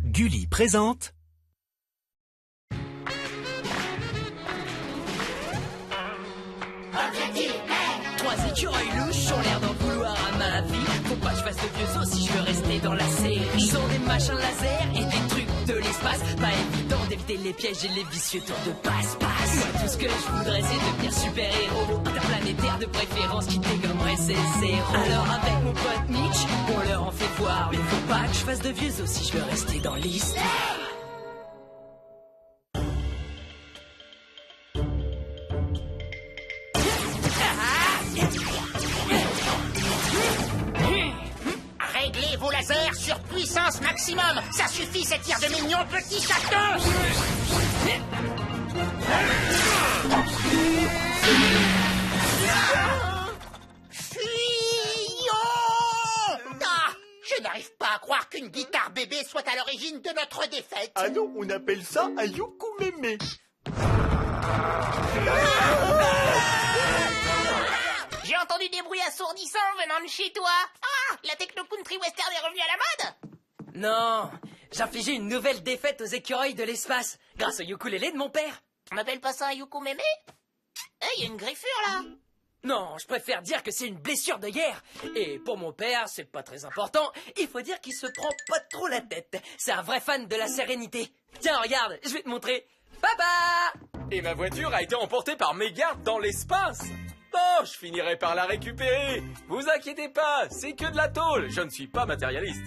Gulli présente. Trois écureuils louches ont l'air d'en vouloir à ma vie. Faut pas que je fasse de vieux os si je veux rester dans la série. Ils ont des machins laser et des trucs de l'espace. Pas évident d'éviter les pièges et les vicieux tours de passe-passe. Moi tout ce que je voudrais c'est devenir super-héros, interplanétaire de préférence qui dégommerait ses zéros. Alors avec mon pote Mitch, on leur en fait voir. Mais faut pas que je fasse de vieux os si je veux rester dans l'histoire. Réglez vos lasers sur puissance maximum. Ça suffit, ces tirs de mignons petits chatons. Fuyons! Ah, je n'arrive pas à croire qu'une guitare bébé soit à l'origine de notre défaite. Ah non, on appelle ça un ukulélé. J'ai entendu des bruits assourdissants venant de chez toi. Ah, la techno country western est revenue à la mode. Non, j'infligeais une nouvelle défaite aux écureuils de l'espace grâce au ukulélé de mon père. On n'appelle pas ça un yuku-mémé? Eh, il y a une griffure là. Non, je préfère dire que c'est une blessure de guerre. Et pour mon père, c'est pas très important. Il faut dire qu'il se prend pas trop la tête. C'est un vrai fan de la sérénité. Tiens, regarde, je vais te montrer. Papa! Et ma voiture a été emportée par mes gardes dans l'espace. Oh, je finirai par la récupérer. Vous inquiétez pas, c'est que de la tôle. Je ne suis pas matérialiste.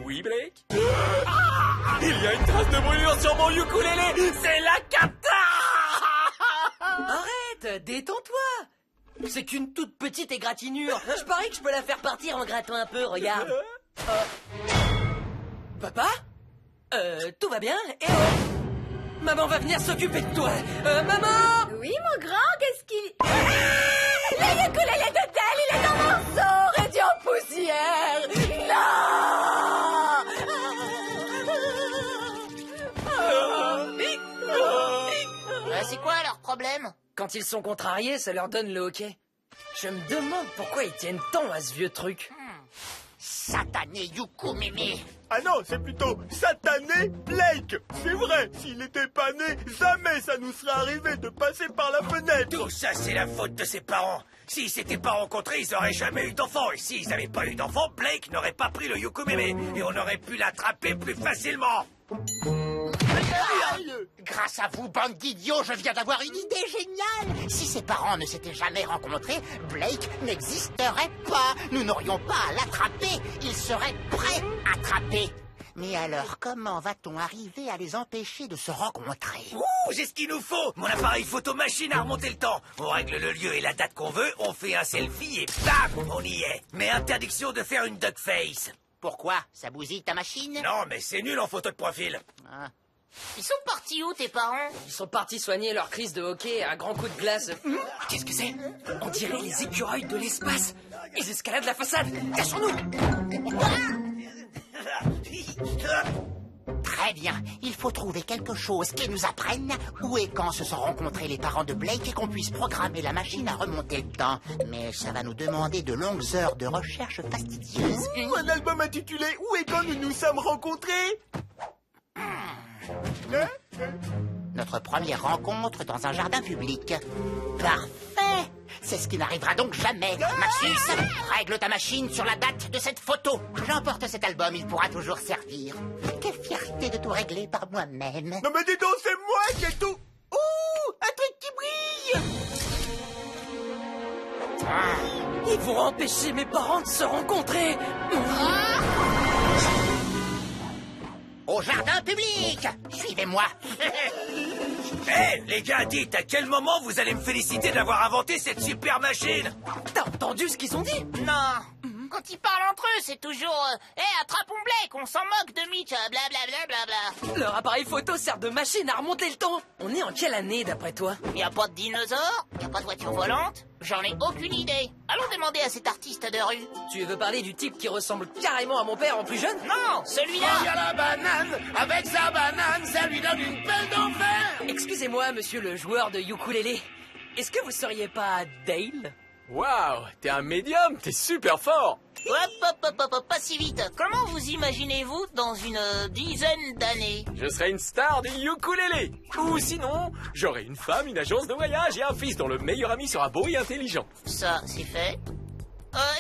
Oui, Blake? Il y a une trace de brûlure sur mon ukulélé. C'est la cata! Arrête, détends-toi. C'est qu'une toute petite égratignure. Je parie que je peux la faire partir en grattant un peu, regarde. Papa? Tout va bien? Et maman va venir s'occuper de toi. Maman! Oui, mon grand, qu'est-ce qu'il... Le ukulélé de Dell, il est en morceaux, réduit en poussière. C'est quoi leur problème? Quand ils sont contrariés, ça leur donne le hockey. Je me demande pourquoi ils tiennent tant à ce vieux truc. Satané yuku-mémé. Ah non, c'est plutôt satané Blake. C'est vrai, s'il n'était pas né, jamais ça nous serait arrivé de passer par la fenêtre. Tout ça, c'est la faute de ses parents. S'ils s'étaient pas rencontrés, ils auraient jamais eu d'enfants. Et s'ils n'avaient pas eu d'enfants, Blake n'aurait pas pris le ukulélé. Et on aurait pu l'attraper plus facilement. Grâce à vous, bande d'idiots, je viens d'avoir une idée géniale. Si ses parents ne s'étaient jamais rencontrés, Blake n'existerait pas. Nous n'aurions pas à l'attraper. Il serait pré-attrapé. Mais alors, comment va-t-on arriver à les empêcher de se rencontrer? Ouh, j'ai ce qu'il nous faut. Mon appareil photo-machine a remonté le temps. On règle le lieu et la date qu'on veut, on fait un selfie et bam, on y est. Mais interdiction de faire une duck face. Pourquoi? Ça bousille ta machine? Non, mais c'est nul en photo de profil. Ah. Ils sont partis où, tes parents? Ils sont partis soigner leur crise de hockey à grands coups de glace. Qu'est-ce que c'est? On dirait les écureuils de l'espace. Ils escaladent la façade. Cachons-nous! Très bien. Il faut trouver quelque chose qui nous apprenne où et quand se sont rencontrés les parents de Blake et qu'on puisse programmer la machine à remonter le temps. Mais ça va nous demander de longues heures de recherche fastidieuses. Un album intitulé Où et quand nous nous sommes rencontrés. Notre première rencontre dans un jardin public. Parfait! C'est ce qui n'arrivera donc jamais. Maxus, règle ta machine sur la date de cette photo. J'emporte cet album, il pourra toujours servir. Quelle fierté de tout régler par moi-même. Non mais dis donc, c'est moi qui ai tout... Ouh, un truc qui brille. Ils vont empêcher mes parents de se rencontrer. Au jardin public! Suivez-moi. Hé, les gars, dites, à quel moment vous allez me féliciter d'avoir inventé cette super machine? T'as entendu ce qu'ils ont dit? Non. Quand ils parlent entre eux, c'est toujours attrapons Blake, on s'en moque de Mitch, blablabla. Leur appareil photo sert de machine à remonter le temps. On est en quelle année, d'après toi? Y a pas de dinosaures? Y a pas de voiture volante? J'en ai aucune idée. Allons demander à cet artiste de rue. Tu veux parler du type qui ressemble carrément à mon père en plus jeune? Non, celui-là. Il y a la banane, avec sa banane, ça lui donne une pelle d'enfer. Excusez-moi, monsieur le joueur de ukulélé. Est-ce que vous seriez pas Dale? Waouh, t'es un médium, t'es super fort. Hop, pas si vite. Comment vous imaginez-vous dans une dizaine d'années? Je serai une star du ukulélé. Ou sinon, j'aurai une femme, une agence de voyage et un fils dont le meilleur ami sera beau et intelligent. Ça, c'est fait.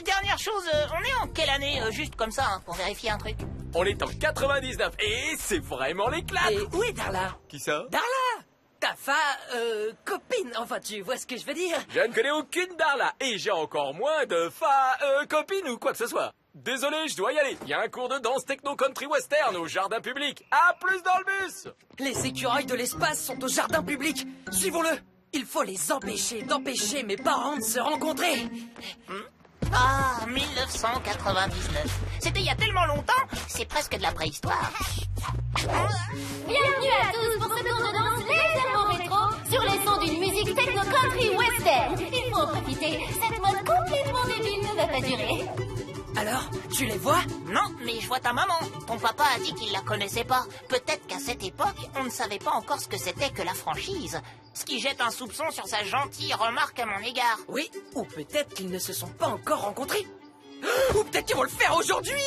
Dernière chose, on est en quelle année? Juste comme ça, hein, pour vérifier un truc. On est en 99 et c'est vraiment l'éclate. Et où est Darla? Qui ça? Darla! Ta copine, enfin tu vois ce que je veux dire? Je ne connais aucune Darla et j'ai encore moins de copine ou quoi que ce soit. Désolé, je dois y aller. Il y a un cours de danse techno-country western au jardin public. À plus dans le bus. Les écureuils de l'espace sont au jardin public. Suivons-le. Il faut les d'empêcher mes parents de se rencontrer. Ah, 1999. C'était il y a tellement longtemps, c'est presque de la préhistoire. Bienvenue à tous pour ce tour de danse légèrement rétro sur les sons d'une musique techno-country western. Il faut en profiter, cette mode complètement débile ne va pas durer. Alors, tu les vois? Non, mais je vois ta maman. Ton papa a dit qu'il la connaissait pas. Peut-être qu'à cette époque, on ne savait pas encore ce que c'était que la franchise. Ce qui jette un soupçon sur sa gentille remarque à mon égard. Oui, ou peut-être qu'ils ne se sont pas encore rencontrés. Ou peut-être qu'ils vont le faire aujourd'hui.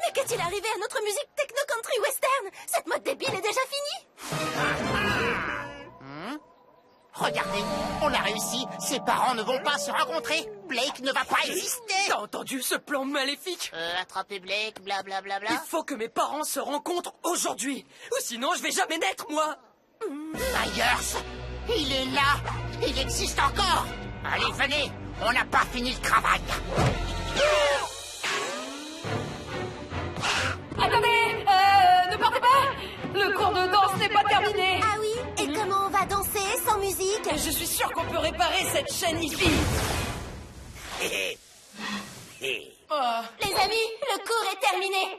Mais qu'est-il arrivé à notre musique techno-country western? Cette mode débile est déjà finie? Regardez, on a réussi. Ses parents ne vont pas se rencontrer. Blake ne va pas exister. T'as entendu ce plan maléfique? Attraper Blake, blablabla. Il faut que mes parents se rencontrent aujourd'hui. Ou sinon, je vais jamais naître, moi. Myers, il est là. Il existe encore. Allez, venez. On n'a pas fini le travail. Attendez, ne partez pas. Le cours de danse n'est pas terminé. Ah oui? Et comment on va danser sans musique? Je suis sûr qu'on peut réparer cette chaîne hi-fi. Les amis, le cours est terminé.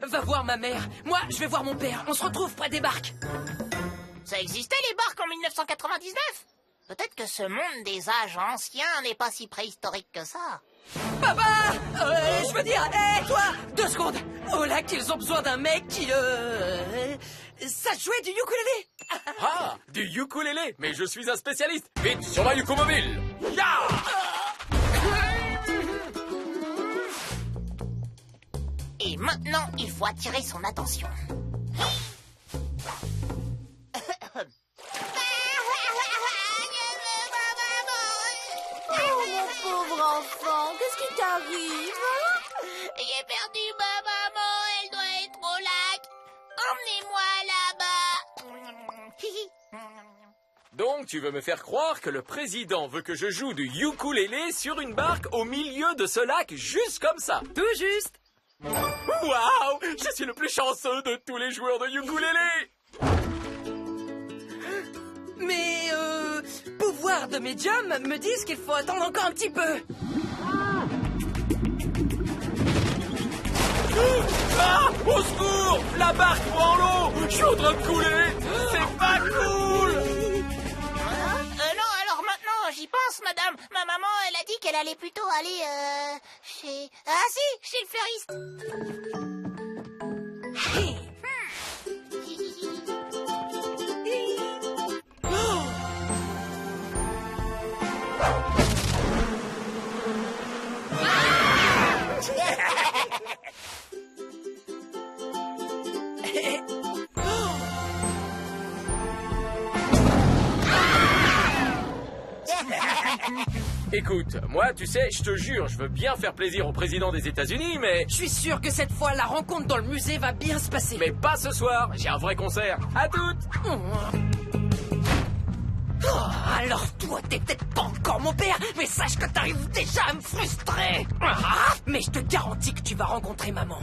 Va voir ma mère. Moi, je vais voir mon père. On se retrouve près des barques. Ça existait les barques en 1999? Peut-être que ce monde des âges anciens n'est pas si préhistorique que ça. Papa! Je veux dire, hé, toi! 2 secondes! Au lac, ils ont besoin d'un mec qui, sache jouer du ukulélé! Ah, du ukulélé. Mais je suis un spécialiste. Vite, sur ma ukumobile. Ya! Et maintenant, il faut attirer son attention. Oh mon pauvre enfant, qu'est-ce qui t'arrive? J'ai perdu ma maman, elle doit être au lac. Emmenez-moi là-bas. Donc, tu veux me faire croire que le président veut que je joue du ukulélé sur une barque au milieu de ce lac, juste comme ça? Tout juste! Waouh! Je suis le plus chanceux de tous les joueurs de ukulélé! Mais, pouvoir de médium me disent qu'il faut attendre encore un petit peu. Ah! Au secours! La barque prend en l'eau! Je suis en train de couler! C'est pas cool! Non, alors maintenant, j'y pense, madame. Ma maman, elle a dit qu'elle allait plutôt aller, chez... Ah si, chez le fleuriste. Écoute, moi, tu sais, je te jure, je veux bien faire plaisir au président des États-Unis, mais... Je suis sûr que cette fois, la rencontre dans le musée va bien se passer. Mais pas ce soir, j'ai un vrai concert. À toutes! Oh, alors toi, t'es peut-être pas encore mon père, mais sache que t'arrives déjà à me frustrer. Ah, mais je te garantis que tu vas rencontrer maman.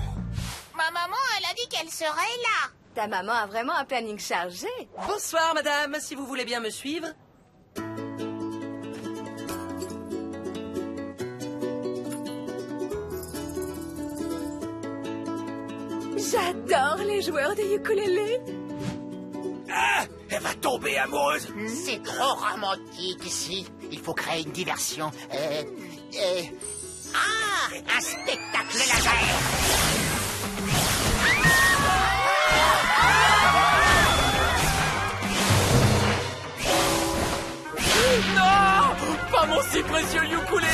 Ma maman, elle a dit qu'elle serait là. Ta maman a vraiment un planning chargé. Bonsoir, madame, si vous voulez bien me suivre. J'adore les joueurs de ukulélé. Ah, elle va tomber amoureuse. C'est trop romantique ici. Il faut créer une diversion. Ah, un spectacle laser. pas mon si précieux ukulélé.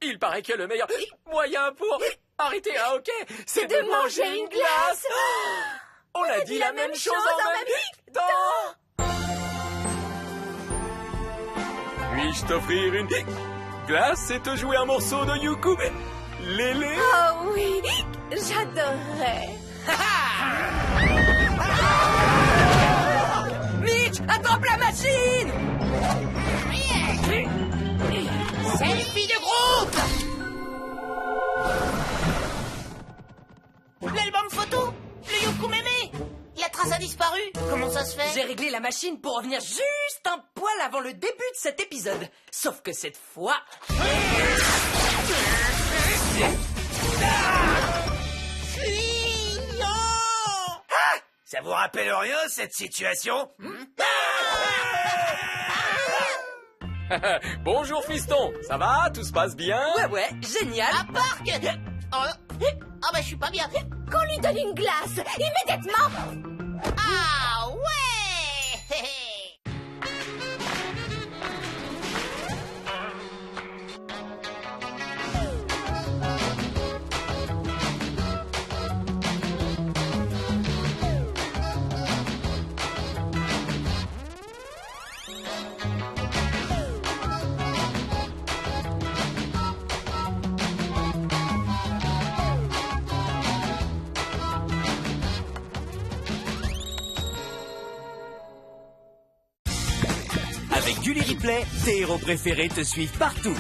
Il paraît que le meilleur moyen pour arrêter un hockey, c'est de manger une glace. On a dit la même chose en même temps. Puis-je t'offrir une glace et te jouer un morceau de ukulélé? Oh oui, j'adorerais. Mitch, attrape la machine. Selfie de groupe. L'album photo. Le Yukumémé. La trace a disparu. Comment ça se fait? J'ai réglé la machine pour revenir juste un poil avant le début de cet épisode. Sauf que cette fois... Ça vous rappelle rien, cette situation? Bonjour fiston, ça va? Tout se passe bien? Ouais, génial. À part que... Oh bah je suis pas bien. Qu'on lui donne une glace, immédiatement. Ah ouais. Avec Gulli Replay, tes héros préférés te suivent partout.